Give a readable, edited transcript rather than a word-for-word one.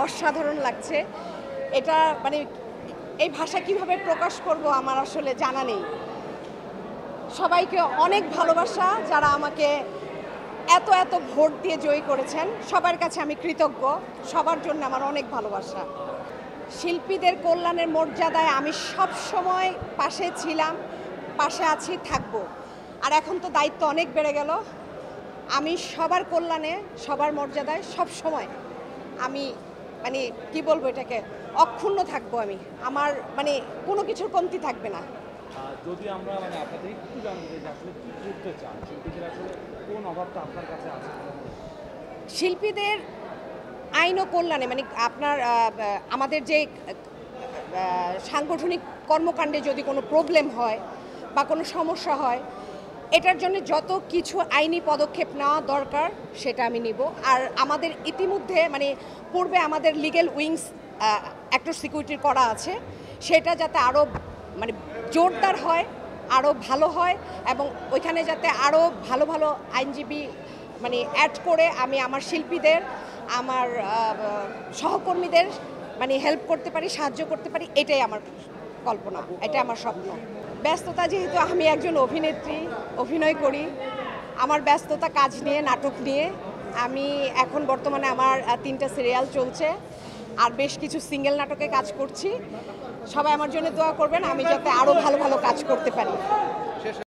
অসাধারণ লাগছে। এটা মানে এই ভাষা কিভাবে প্রকাশ করব আমার আসলে জানা নেই। সবাইকে অনেক ভালোবাসা, যারা আমাকে এত এত ভোট দিয়ে জয়ী করেছেন সবার কাছে আমি কৃতজ্ঞ। সবার জন্য আমার অনেক ভালোবাসা। শিল্পীদের কল্যাণের মর্যাদায় আমি সব সময় পাশে ছিলাম, পাশে আছি, থাকবো। আর এখন তো দায়িত্ব অনেক বেড়ে গেল। আমি সবার কল্যাণে, সবার মর্যাদায় সব সময় আমি মানে কি বলবো, এটাকে অক্ষুণ্ণ থাকবো। আমি আমার মানে কোনো কিছুর কমতি থাকবে না। যদি আমরা আপনাদের একটু জানতে চাই যে আসলে কি করতে চান, শিল্পীদের আসলে কোন অভাবটা আপনার কাছে আছে? শিল্পীদের আইন ও কল্যাণে মানে আপনার আমাদের যে সাংগঠনিক কর্মকাণ্ডে যদি কোনো প্রবলেম হয় বা কোনো সমস্যা হয়, এটার জন্য যত কিছু আইনি পদক্ষেপ নেওয়া দরকার সেটা আমি নিব। আর আমাদের ইতিমধ্যে মানে পূর্বে আমাদের লিগ্যাল উইংস অ্যাক্টর সিকিউরিটির করা আছে, সেটা যাতে আরও মানে জোরদার হয়, আরও ভালো হয়, এবং ওইখানে যাতে আরও ভালো ভালো আইনজীবী মানে অ্যাড করে আমি আমার শিল্পীদের, আমার সহকর্মীদের মানে হেল্প করতে পারি, সাহায্য করতে পারি। এটাই আমার কল্পনা, এটা আমার স্বপ্ন। ব্যস্ততা, যেহেতু আমি একজন অভিনেত্রী, অভিনয় করি, আমার ব্যস্ততা কাজ নিয়ে, নাটক নিয়ে। আমি এখন বর্তমানে আমার 3টা সিরিয়াল চলছে, আর বেশ কিছু সিঙ্গেল নাটকে কাজ করছি। সবাই আমার জন্য দোয়া করবেন, আমি যাতে আরও ভালো ভালো কাজ করতে পারি।